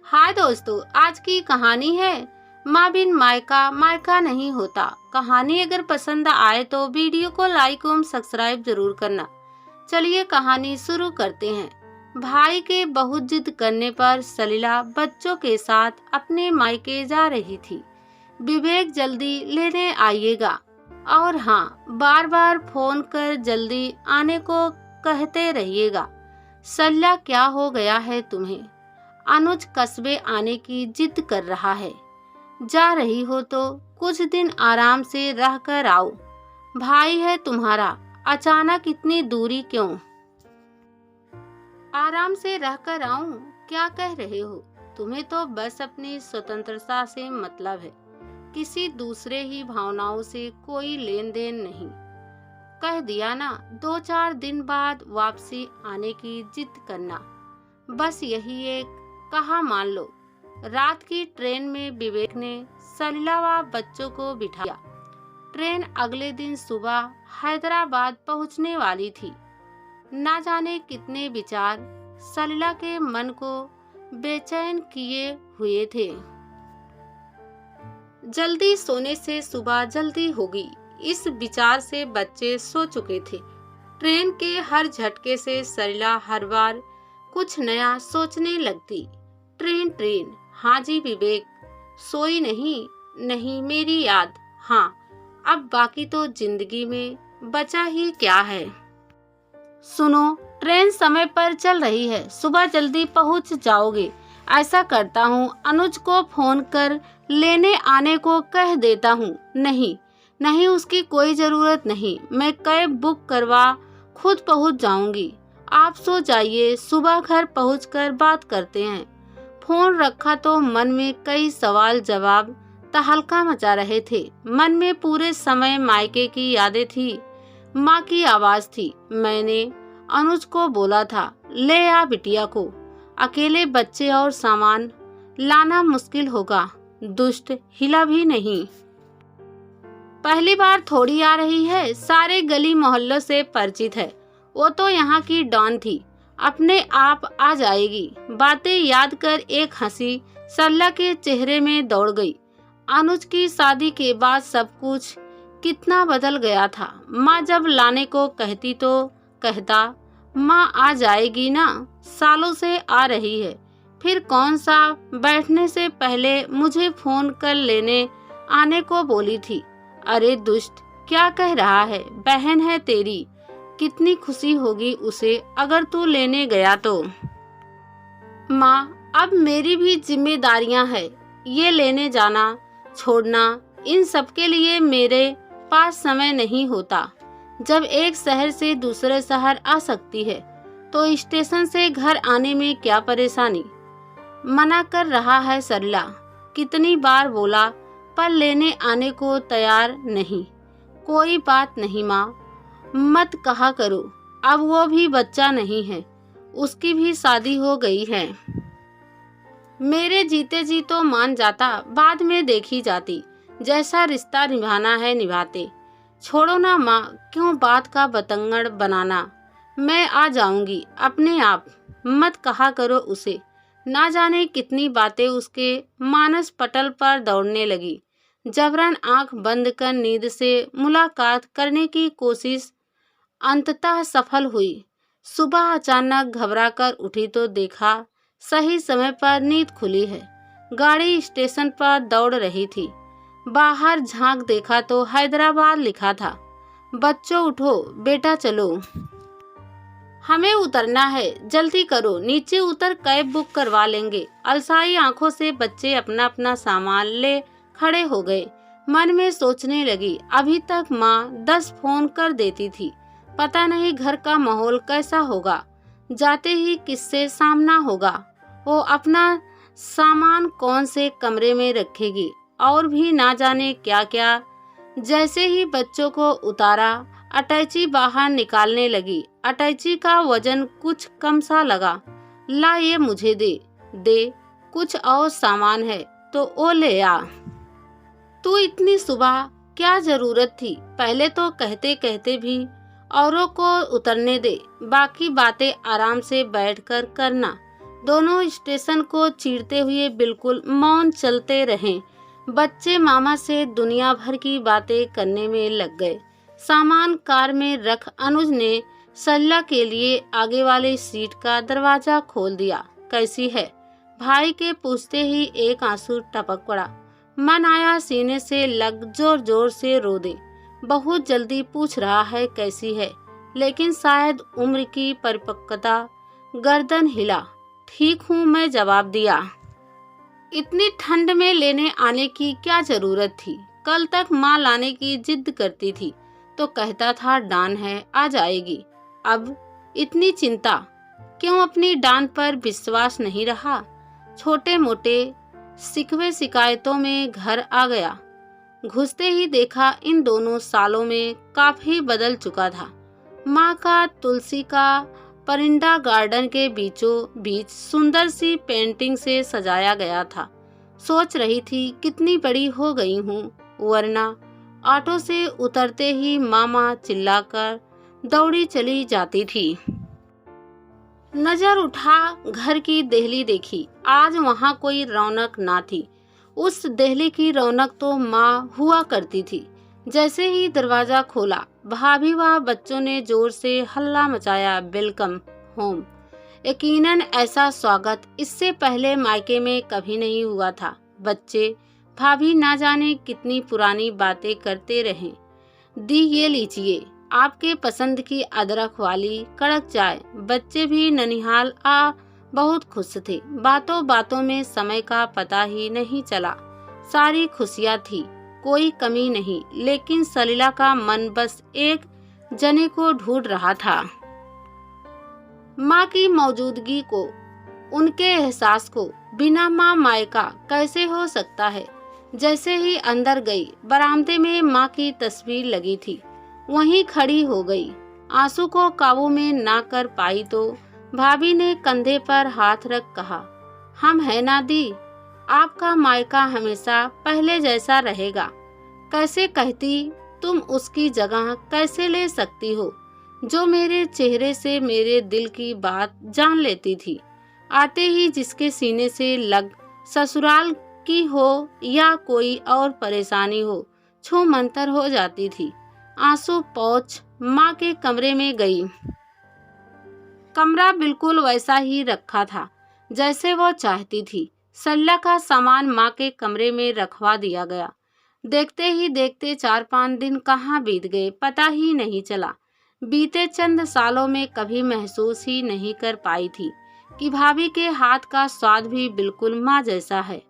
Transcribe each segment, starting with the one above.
हाय दोस्तों, आज की कहानी है माँ बिन मायका मायका नहीं होता। कहानी अगर पसंद आए तो वीडियो को लाइक एवं सब्सक्राइब जरूर करना। चलिए कहानी शुरू करते हैं। भाई के बहुत जिद करने पर सलीला बच्चों के साथ अपने मायके जा रही थी। विवेक जल्दी लेने आइएगा और हाँ, बार बार फोन कर जल्दी आने को कहते रहिएगा। सलीला, क्या हो गया है तुम्हें? अनुज कस्बे आने की जिद कर रहा है। जा रही हो तो कुछ दिन आराम से रह कर आओ। भाई है तुम्हारा, अचानक इतनी दूरी क्यों? आराम से रह कर आऊं? क्या कह रहे हो? तुम्हें तो बस अपनी स्वतंत्रता से मतलब है, किसी दूसरे ही भावनाओं से कोई लेन देन नहीं। कह दिया ना, 2-4 दिन बाद वापसी आने की जिद करना, बस यही एक कहा मान लो। रात की ट्रेन में विवेक ने सलीला व बच्चों को बिठाया। ट्रेन अगले दिन सुबह हैदराबाद पहुंचने वाली थी। ना जाने कितने विचार सलीला के मन को बेचैन किए हुए थे। जल्दी सोने से सुबह जल्दी होगी, इस विचार से बच्चे सो चुके थे। ट्रेन के हर झटके से सलीला हर बार कुछ नया सोचने लगती। ट्रेन ट्रेन, हाँ जी विवेक, सोई नहीं मेरी याद। हाँ, अब बाकी तो जिंदगी में बचा ही क्या है। सुनो, ट्रेन समय पर चल रही है, सुबह जल्दी पहुंच जाओगे। ऐसा करता हूँ, अनुज को फोन कर लेने आने को कह देता हूँ। नहीं, उसकी कोई जरूरत नहीं, मैं कैब बुक करवा खुद पहुंच जाऊंगी। आप सो जाइए, सुबह घर पहुंचकर बात करते हैं। फोन रखा तो मन में कई सवाल जवाब तहलका मचा रहे थे। मन में पूरे समय मायके की यादें थी, माँ की आवाज थी। मैंने अनुज को बोला था, ले आ बिटिया को, अकेले बच्चे और सामान लाना मुश्किल होगा। दुष्ट हिला भी नहीं। पहली बार थोड़ी आ रही है, सारे गली मोहल्लों से परिचित है। वो तो यहाँ की डॉन थी, अपने आप आ जाएगी। बातें याद कर एक हंसी सलीला के चेहरे में दौड़ गई। अनुज की शादी के बाद सब कुछ कितना बदल गया था। माँ जब लाने को कहती तो कहता, माँ आ जाएगी ना, सालों से आ रही है। फिर कौन सा बैठने से पहले मुझे फोन कर लेने आने को बोली थी। अरे दुष्ट, क्या कह रहा है? बहन है तेरी, कितनी खुशी होगी उसे अगर तू लेने गया तो। माँ, अब मेरी भी जिम्मेदारियां हैं, ये लेने जाना छोड़ना, इन सब के लिए मेरे पास समय नहीं होता। जब एक शहर से दूसरे शहर आ सकती है तो स्टेशन से घर आने में क्या परेशानी। मना कर रहा है सलीला, कितनी बार बोला पर लेने आने को तैयार नहीं। कोई बात नहीं माँ, मत कहा करो, अब वो भी बच्चा नहीं है, उसकी भी शादी हो गई है। मेरे जीते जी तो मान जाता, बाद में देखी जाती, जैसा रिश्ता निभाना है निभाते। छोड़ो ना माँ, क्यों बात का बतंगड़ बनाना। मैं आ जाऊंगी अपने आप, मत कहा करो उसे। ना जाने कितनी बातें उसके मानस पटल पर दौड़ने लगी। जबरन आंख बंद कर नींद से मुलाकात करने की कोशिश अंततः सफल हुई। सुबह अचानक घबरा कर उठी तो देखा सही समय पर नींद खुली है। गाड़ी स्टेशन पर दौड़ रही थी। बाहर झांक देखा तो हैदराबाद लिखा था। बच्चों उठो, बेटा चलो, हमें उतरना है, जल्दी करो, नीचे उतर कैब बुक करवा लेंगे। अलसाई आंखों से बच्चे अपना अपना सामान ले खड़े हो गए। मन में सोचने लगी, अभी तक माँ 10 फोन कर देती थी, पता नहीं घर का माहौल कैसा होगा, जाते ही किससे सामना होगा, वो अपना सामान कौन से कमरे में रखेगी, और भी ना जाने क्या क्या। जैसे ही बच्चों को उतारा, अटैची बाहर निकालने लगी। अटैची का वजन कुछ कम सा लगा। ला, ये मुझे दे, कुछ और सामान है तो वो ले आ। तू इतनी सुबह क्या जरूरत थी? पहले तो कहते कहते भी औरों को उतरने दे, बाकी बातें आराम से बैठकर करना। दोनों स्टेशन को चीरते हुए बिल्कुल मौन चलते रहे। बच्चे मामा से दुनिया भर की बातें करने में लग गए। सामान कार में रख अनुज ने सल्ला के लिए आगे वाली सीट का दरवाजा खोल दिया। कैसी है? भाई के पूछते ही एक आंसू टपक पड़ा। मन आया सीने से लग जोर जोर से रो दे। बहुत जल्दी पूछ रहा है कैसी है, लेकिन शायद उम्र की परिपक्वता गर्दन हिला। ठीक हूँ मैं जवाब दिया। इतनी ठंड में लेने आने की क्या जरूरत थी? कल तक माँ लाने की जिद करती थी तो कहता था डान है आ जाएगी। अब इतनी चिंता क्यों? अपनी डान पर विश्वास नहीं रहा। छोटे मोटे शिकवे शिकायतों में घर आ गया। घुसते ही देखा इन दोनों सालों में काफी बदल चुका था। माँ का तुलसी का परिंदा गार्डन के बीचों बीच सुंदर सी पेंटिंग से सजाया गया था। सोच रही थी कितनी बड़ी हो गई हूँ, वरना ऑटो से उतरते ही मामा चिल्लाकर दौड़ी चली जाती थी। नजर उठा, घर की देहली देखी। आज वहाँ कोई रौनक ना थी। उस देहली की रौनक तो माँ हुआ करती थी। जैसे ही दरवाजा खोला, भाभी व बच्चों ने जोर से हल्ला मचाया, वेलकम होम। यकीनन ऐसा स्वागत इससे पहले मायके में कभी नहीं हुआ था। बच्चे भाभी ना जाने कितनी पुरानी बातें करते रहे। दी ये लीजिए आपके पसंद की अदरक वाली कड़क चाय। बच्चे भी ननिहाल आ बहुत खुश थे। बातों बातों में समय का पता ही नहीं चला। सारी खुशियाँ थी, कोई कमी नहीं, लेकिन सलीला का मन बस एक जने को ढूंढ रहा था। माँ की मौजूदगी को, उनके एहसास को बिना माँ मायका कैसे हो सकता है। जैसे ही अंदर गई, बरामदे में माँ की तस्वीर लगी थी। वहीं खड़ी हो गई। आंसू को काबू में ना कर पाई तो भाभी ने कंधे पर हाथ रख कहा, हम है ना दी, आपका मायका हमेशा पहले जैसा रहेगा। कैसे कहती, तुम उसकी जगह कैसे ले सकती हो जो मेरे चेहरे से मेरे दिल की बात जान लेती थी। आते ही जिसके सीने से लग ससुराल की हो या कोई और परेशानी हो, छू मंतर हो जाती थी। आंसू पोंछ माँ के कमरे में गई। कमरा बिल्कुल वैसा ही रखा था जैसे वो चाहती थी। सल्ला का सामान माँ के कमरे में रखवा दिया गया। देखते ही देखते 4-5 दिन कहाँ बीत गए पता ही नहीं चला। बीते चंद सालों में कभी महसूस ही नहीं कर पाई थी कि भाभी के हाथ का स्वाद भी बिल्कुल माँ जैसा है।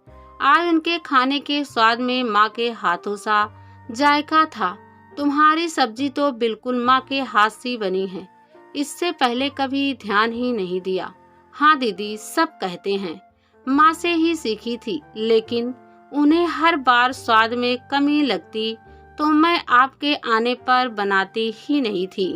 आज उनके खाने के स्वाद में माँ के हाथों सा जायका था। तुम्हारी सब्जी तो बिल्कुल माँ के हाथ सी बनी है। इससे पहले कभी ध्यान ही नहीं दिया। हाँ दीदी, सब कहते हैं, माँ से ही सीखी थी, लेकिन उन्हें हर बार स्वाद में कमी लगती तो मैं आपके आने पर बनाती ही नहीं थी।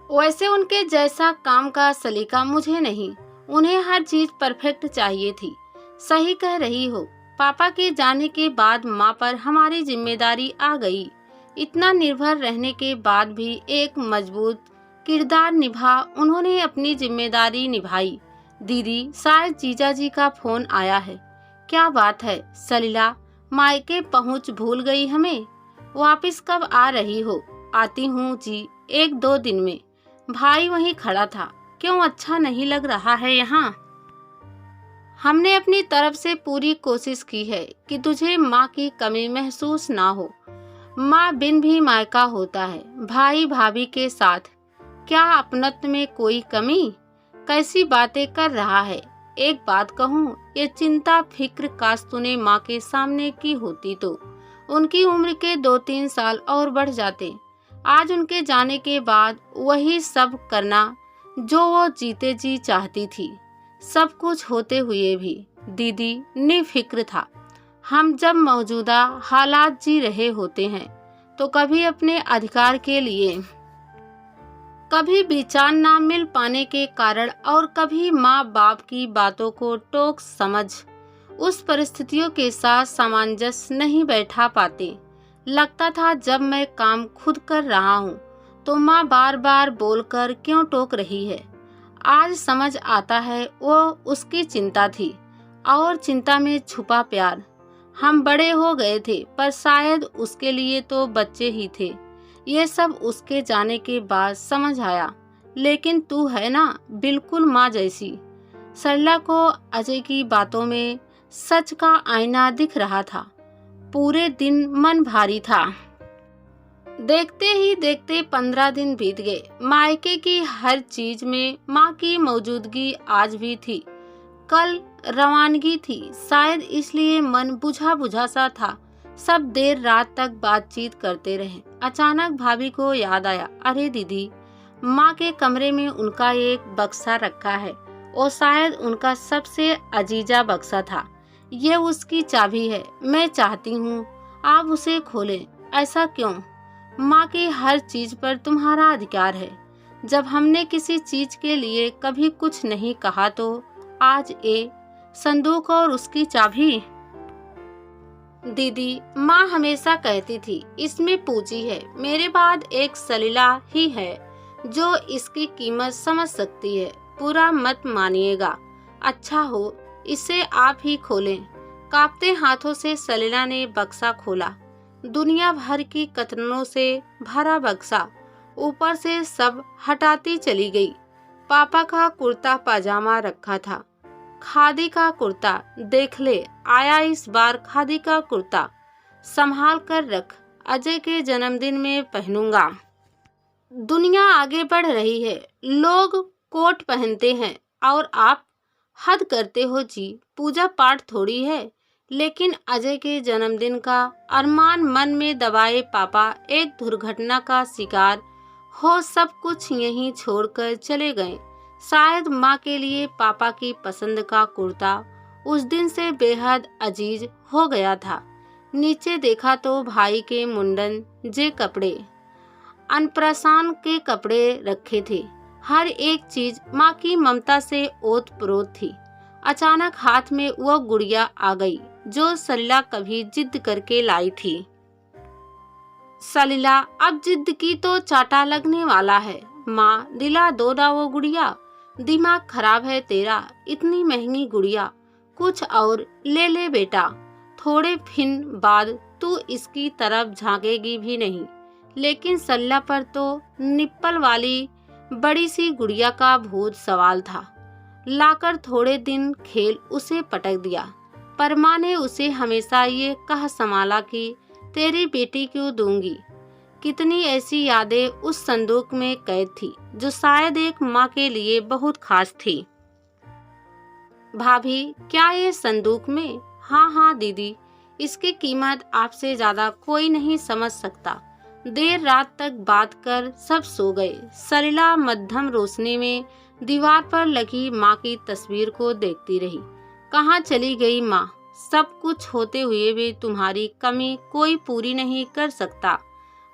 वैसे उनके जैसा काम का सलीका मुझे नहीं। उन्हें हर चीज परफेक्ट चाहिए थी। सही कह रही हो, पापा के जाने के बाद माँ पर हमारी जिम्मेदारी आ गई। इतना निर्भर रहने के बाद भी एक मजबूत किरदार निभा उन्होंने अपनी जिम्मेदारी निभाई। दीदी, शायद जीजा जी का फोन आया है। क्या बात है सलीला, मायके पहुंच भूल गई हमें? वापस कब आ रही हो? आती हूँ जी, 1-2 दिन में। भाई वहीं खड़ा था। क्यों, अच्छा नहीं लग रहा है यहाँ? हमने अपनी तरफ से पूरी कोशिश की है कि तुझे माँ की कमी महसूस ना हो। माँ बिन भी मायका होता है, भाई भाभी के साथ। क्या अपनत्व में कोई कमी? कैसी बातें कर रहा है। एक बात कहूँ, ये चिंता फिक्र काश तूने माँ के सामने की होती तो उनकी उम्र के 2-3 साल और बढ़ जाते। आज उनके जाने के बाद वही सब करना जो वो जीते जी चाहती थी। सब कुछ होते हुए भी दीदी निफिक्र था। हम जब मौजूदा हालात जी रहे होते हैं तो कभी अपने अधिकार के लिए, कभी विचार ना मिल पाने के कारण, और कभी माँ बाप की बातों को टोक समझ उस परिस्थितियों के साथ सामंजस्य नहीं बैठा पाते। लगता था जब मैं काम खुद कर रहा हूँ तो माँ बार बार बोलकर क्यों टोक रही है। आज समझ आता है वो उसकी चिंता थी और चिंता में छुपा प्यार। हम बड़े हो गए थे पर शायद उसके लिए तो बच्चे ही थे। ये सब उसके जाने के बाद समझ आया। लेकिन तू है ना बिल्कुल माँ जैसी। सरला को अजय की बातों में सच का आईना दिख रहा था। पूरे दिन मन भारी था। देखते ही देखते 15 दिन बीत गए। मायके की हर चीज में माँ की मौजूदगी आज भी थी। कल रवानगी थी, शायद इसलिए मन बुझा बुझा सा था। सब देर रात तक बातचीत करते रहे। अचानक भाभी को याद आया, अरे दीदी, माँ के कमरे में उनका एक बक्सा रखा है। वो शायद उनका सबसे अजीजा बक्सा था। ये उसकी चाबी है। मैं चाहती हूँ आप उसे खोलें। ऐसा क्यों? माँ की हर चीज पर तुम्हारा अधिकार है। जब हमने किसी चीज के लिए कभी कुछ नहीं कहा तो आज ये संदूक और उसकी चाबी। दीदी, माँ हमेशा कहती थी इसमें पूंजी है। मेरे बाद एक सलीला ही है जो इसकी कीमत समझ सकती है। पूरा मत मानिएगा, अच्छा हो इसे आप ही खोलें। कांपते हाथों से सलीला ने बक्सा खोला। दुनिया भर की कतरनों से भरा बक्सा। ऊपर से सब हटाती चली गई। पापा का कुर्ता पजामा रखा था, खादी का कुर्ता। देख ले, आया इस बार खादी का कुर्ता। संभाल कर रख, अजय के जन्मदिन में पहनूंगा। दुनिया आगे बढ़ रही है, लोग कोट पहनते हैं और आप हद करते हो जी। पूजा पाठ थोड़ी है। लेकिन अजय के जन्मदिन का अरमान मन में दबाए पापा एक दुर्घटना का शिकार हो सब कुछ यहीं छोड़कर चले गए। शायद माँ के लिए पापा की पसंद का कुर्ता उस दिन से बेहद अजीज हो गया था। नीचे देखा तो भाई के मुंडन जे कपड़े, अनप्रसान के कपड़े रखे थे। हर एक चीज माँ की ममता से ओत प्रोत थी। अचानक हाथ में वह गुड़िया आ गई जो सलीला कभी जिद करके लाई थी। सलीला, अब जिद की तो चाटा लगने वाला है। माँ, दिला दो ना वो गुड़िया। दिमाग खराब है तेरा, इतनी महंगी गुड़िया। कुछ और ले ले बेटा। थोड़े फिन बाद तू इसकी तरफ झांकेगी भी नहीं। लेकिन सलीला पर तो निप्पल वाली बड़ी सी गुड़िया का भूत सवाल था। लाकर थोड़े दिन खेल उसे पटक दिया। पर माँ ने उसे हमेशा ये कह संभाला कि तेरी बेटी क्यों दूंगी। कितनी ऐसी यादें उस संदूक में कैद थी जो शायद एक माँ के लिए बहुत खास थी। भाभी, क्या ये संदूक में? हाँ हाँ दीदी, इसकी कीमत आपसे ज्यादा कोई नहीं समझ सकता। देर रात तक बात कर सब सो गए। सलीला मध्यम रोशनी में दीवार पर लगी माँ की तस्वीर को देखती रही। कहाँ चली गई माँ? सब कुछ होते हुए भी तुम्हारी कमी कोई पूरी नहीं कर सकता।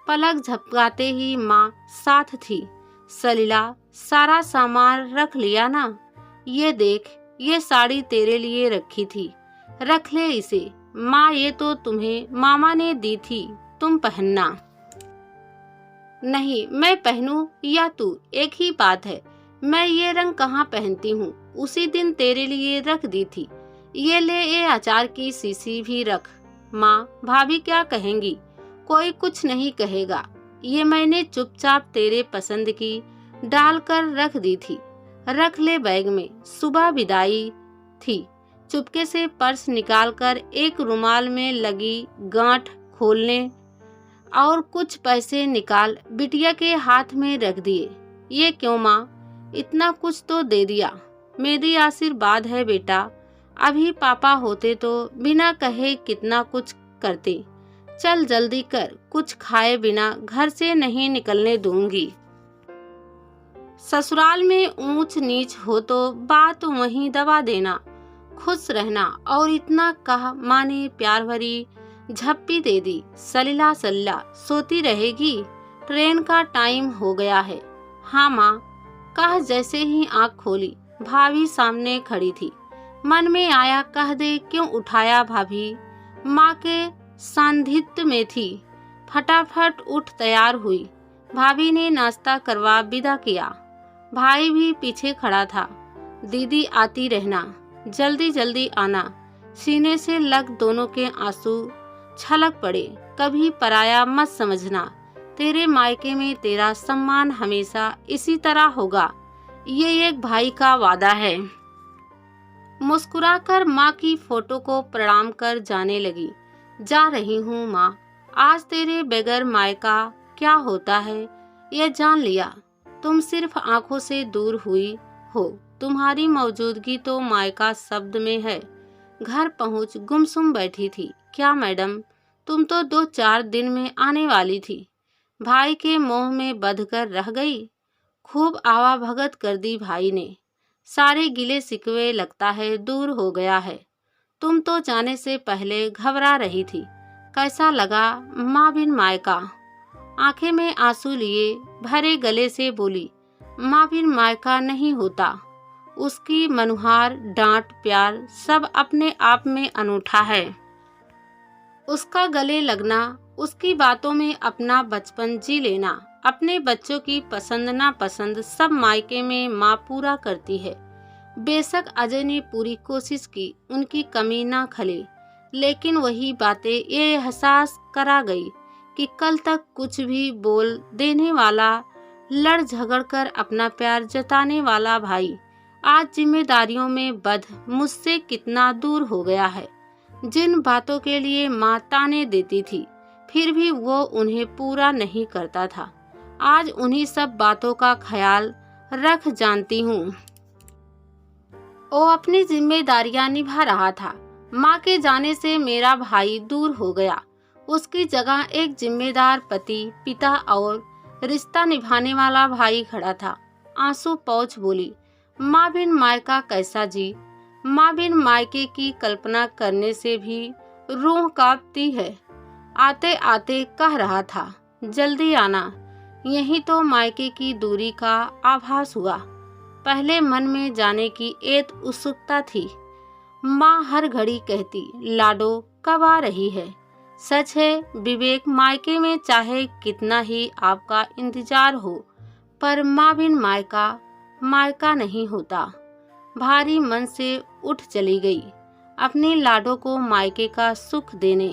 पलक झपकाते ही माँ साथ थी। सलीला, सारा सामान रख लिया ना? ये देख, ये साड़ी तेरे लिए रखी थी, रख ले इसे। माँ, ये तो तुम्हें मामा ने दी थी, तुम पहनना। नहीं, मैं पहनूं या तू, एक ही बात है। मैं ये रंग कहाँ पहनती हूँ, उसी दिन तेरे लिए रख दी थी। ये ले, ये अचार की शीशी भी रख। माँ, भाभी क्या कहेंगी? कोई कुछ नहीं कहेगा। ये मैंने चुपचाप तेरे पसंद की डाल कर रख दी थी। रख ले बैग में। सुबह विदाई थी। चुपके से पर्स निकालकर एक रुमाल में लगी गांठ खोलने और कुछ पैसे निकाल बिटिया के हाथ में रख दिए। ये क्यों माँ? इतना कुछ तो दे दिया। मेरी आशीर्वाद है बेटा। अभी पापा होते तो बिना कहे कितना कुछ करते। चल जल्दी कर, कुछ खाए बिना घर से नहीं निकलने दूंगी। ससुराल में ऊंच नीच हो तो बात वहीं दबा देना। खुश रहना। और इतना कहा माँ ने प्यार भरी झप्पी दे दी। सलीला, सलीला सोती रहेगी, ट्रेन का टाइम हो गया है। हाँ माँ, कह जैसे ही आँख खोली भाभी सामने खड़ी थी। मन में आया कह दे क्यों उठाया भाभी। माँ के सान्निध्य में थी। फटाफट उठ तैयार हुई। भाभी ने नाश्ता करवा विदा किया। भाई भी पीछे खड़ा था। दीदी आती रहना, जल्दी जल्दी आना। सीने से लग दोनों के आंसू छलक पड़े। कभी पराया मत समझना, तेरे मायके में तेरा सम्मान हमेशा इसी तरह होगा, ये एक भाई का वादा है। मुस्कुराकर माँ की फोटो को प्रणाम कर जाने लगी। जा रही हूँ माँ, आज तेरे बगैर मायका क्या होता है यह जान लिया। तुम सिर्फ आंखों से दूर हुई हो, तुम्हारी मौजूदगी तो मायका शब्द में है। घर पहुँच गुमसुम बैठी थी। क्या मैडम, तुम तो 2-4 दिन में आने वाली थी, भाई के मोह में बंधकर रह गई। खूब आवा भगत कर दी भाई ने, सारे गिले शिकवे लगता है दूर हो गया है। तुम तो जाने से पहले घबरा रही थी। कैसा लगा माँ बिन मायका? आंखें में आंसू लिए भरे गले से बोली, माँ बिन मायका नहीं होता। उसकी मनुहार डांट प्यार सब अपने आप में अनूठा है। उसका गले लगना, उसकी बातों में अपना बचपन जी लेना, अपने बच्चों की पसंद नापसंद सब मायके में माँ पूरा करती है। बेशक अजय ने पूरी कोशिश की उनकी कमी ना खले, लेकिन वही बातें ये एहसास करा गई कि कल तक कुछ भी बोल देने वाला, लड़ झगड़ कर अपना प्यार जताने वाला भाई आज जिम्मेदारियों में बंध मुझसे कितना दूर हो गया है। जिन बातों के लिए माँ ताने देती थी, फिर भी वो उन्हें पूरा नहीं करता था, आज उन्हीं सब बातों का ख्याल रख जानती हूँ। वो अपनी जिम्मेदारियां निभा रहा था। माँ के जाने से मेरा भाई दूर हो गया। उसकी जगह एक जिम्मेदार पति, पिता और रिश्ता निभाने वाला भाई खड़ा था। आंसू पोंछ बोली, माँ बिन मायका कैसा जी? माँ बिन मायके की कल्पना करने से भी रूह कांपती है। आते आते कह रहा था, जल्दी आना। यही तो मायके की दूरी का आभास हुआ। पहले मन में जाने की एक उत्सुकता थी। माँ हर घड़ी कहती, लाडो कब आ रही है? सच है, विवेक मायके में चाहे कितना ही आपका इंतजार हो, पर माँ बिन मायका मायका नहीं होता। भारी मन से उठ चली गई अपनी लाडो को मायके का सुख देने।